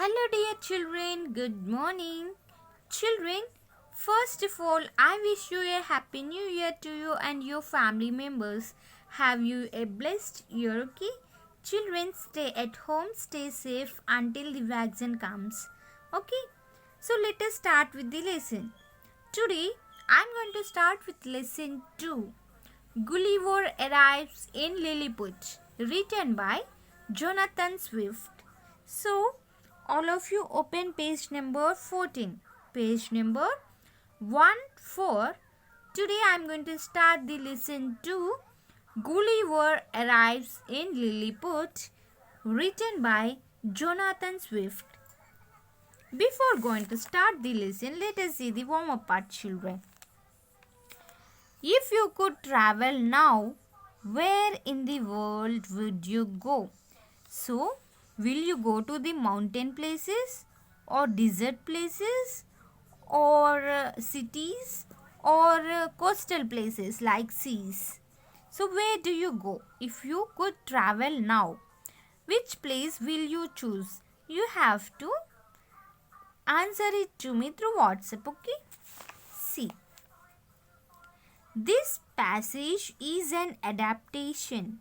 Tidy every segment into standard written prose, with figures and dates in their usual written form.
Hello, dear children. Good morning. Children, first of all, I wish you a happy new year to you and your family members. Have you a blessed year, okay? Children, stay at home, stay safe until the vaccine comes. Okay? So, let us start with the lesson. Today, I'm going to start with lesson 2. Gulliver arrives in Lilliput, written by Jonathan Swift. So, all of you open page number 14. Page number 14. Today I am going to start the lesson 2. Gulliver arrives in Lilliput, written by Jonathan Swift. Before going to start the lesson, let us see the warm-up part, children. If you could travel now, where in the world would you go? So, will you go to the mountain places or desert places or cities or coastal places like seas? So, where do you go? If you could travel now, which place will you choose? You have to answer it to me through WhatsApp, okay? See. This passage is an adaptation.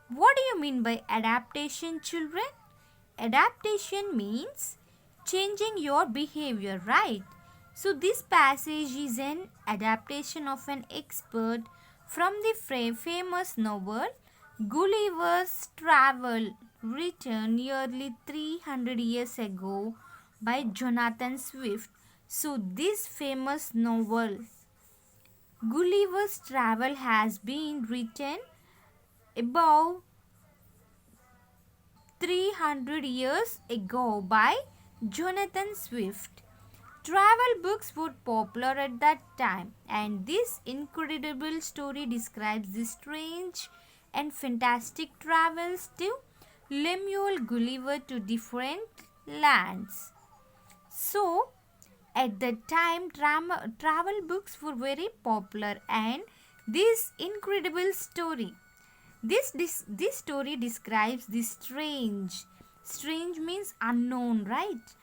What do you mean by adaptation, children? Adaptation means changing your behavior, right? So this passage is an adaptation of an expert from the famous novel Gulliver's Travel, written nearly 300 years ago by Jonathan Swift. So this famous novel Gulliver's Travel has been written about 300 years ago by Jonathan Swift. Travel books were popular at that time, and this incredible story describes the strange and fantastic travels to Lemuel Gulliver to different lands. So, at that time, travel books were very popular, and this incredible story, this story describes the strange means unknown, right?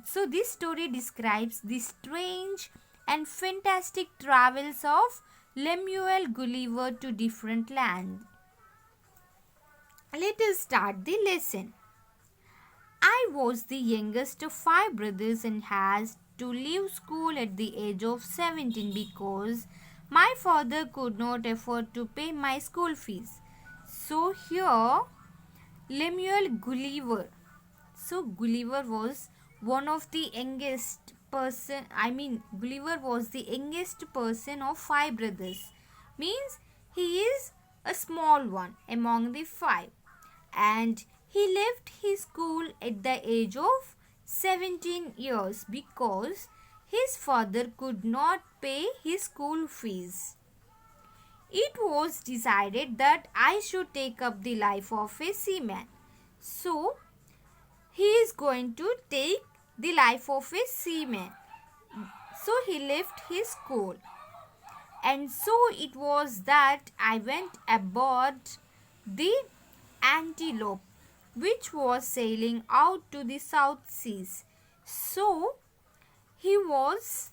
So this story describes the strange and fantastic travels of Lemuel Gulliver to different lands. Let us start the lesson. I was the youngest of 5 brothers and has to leave school at the age of 17 because my father could not afford to pay my school fees. So here Lemuel Gulliver. So Gulliver was one of the youngest person. Gulliver was the youngest person of 5 brothers. Means he is a small one among the 5. And he left his school at the age of 17 years because his father could not pay his school fees. It was decided that I should take up the life of a seaman. So, he is going to take the life of a seaman. So, he left his school. And so, it was that I went aboard the Antelope, which was sailing out to the South Seas. So, he was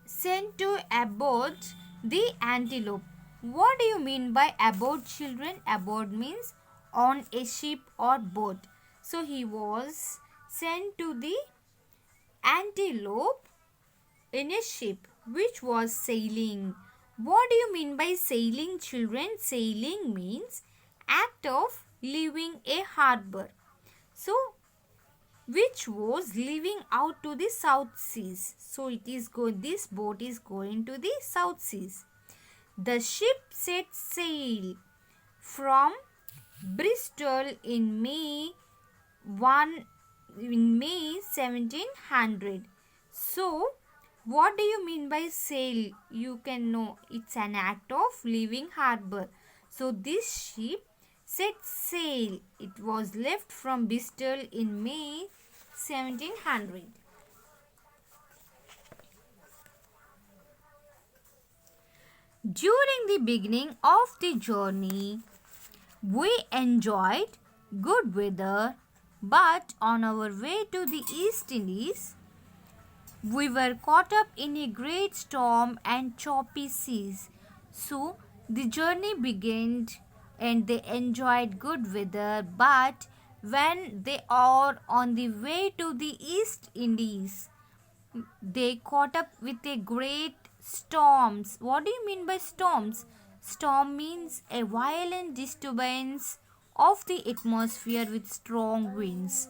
sent to aboard the Antelope. What do you mean by aboard, children? Aboard means on a ship or boat. So, he was sent to the Antelope in a ship which was sailing. What do you mean by sailing, children? Sailing means act of leaving a harbor. So, which was leaving out to the South Seas. So, this boat is going to the South Seas. The ship set sail from Bristol in May 1700. So, what do you mean by sail? You can know it's an act of leaving harbor. So, this ship set sail. It was left from Bristol in May 1700. During the beginning of the journey, we enjoyed good weather But on our way to the East Indies, we were caught up in a great storm and choppy seas. So the journey began and they enjoyed good weather. But when they are on the way to the East Indies, they caught up with a great storms. What do you mean by storms? Storm means a violent disturbance of the atmosphere with strong winds.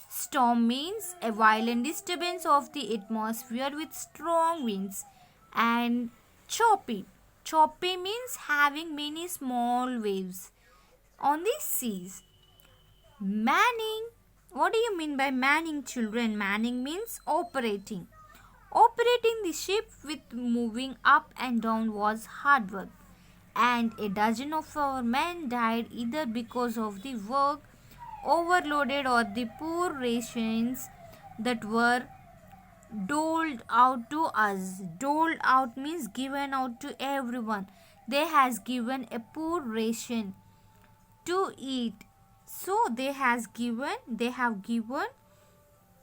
Storm means a violent disturbance of the atmosphere with strong winds. And choppy. Choppy means having many small waves on the seas. Manning. What do you mean by manning, children? Manning means operating. Operating the ship with moving up and down was hard work, and a dozen of our men died either because of the work overloaded or the poor rations that were doled out to us. Doled out means given out to everyone. They has given a poor ration to eat. So they have given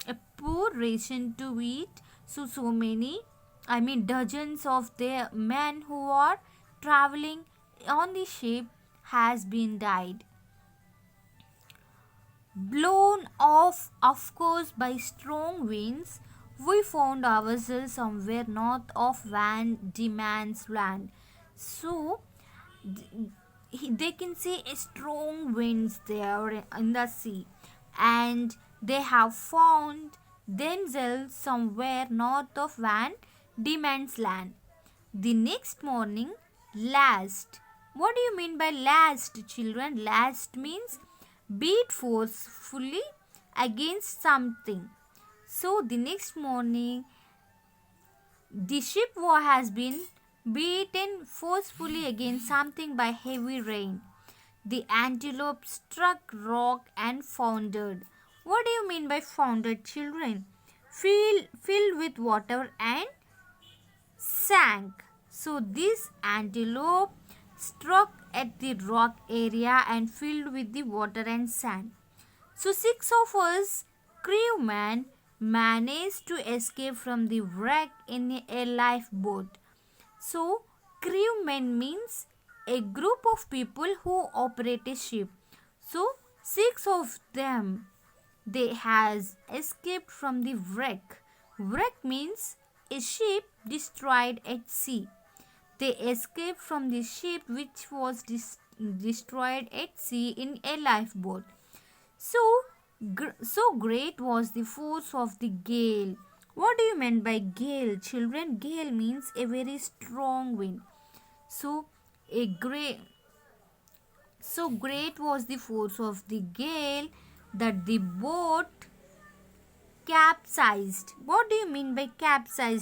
a poor ration to eat. So many, dozens of the men who are traveling on the ship has been died. Blown off, of course, by strong winds, we found ourselves somewhere north of Van Diemen's Land. So they can see a strong winds there in the sea, and they have found themselves somewhere north of Van Diemen's Land. The next morning, last. What do you mean by last, children? Last means beat forcefully against something. So the next morning, the ship has been beaten forcefully against something by heavy rain. The antelope struck rock and foundered. What do you mean by foundered, children? Filled with water and sank. So this antelope struck at the rock area and filled with the water and sand. So 6 of us crewmen managed to escape from the wreck in a lifeboat. So crewmen means a group of people who operate a ship. So 6 of them, they has escaped from the wreck. Wreck means a ship destroyed at sea. They escaped from the ship which was destroyed at sea in a lifeboat. So great was the force of the gale. What do you mean by gale, children? Gale means a very strong wind. So a great so great was the force of the gale that the boat capsized. What do you mean by capsized,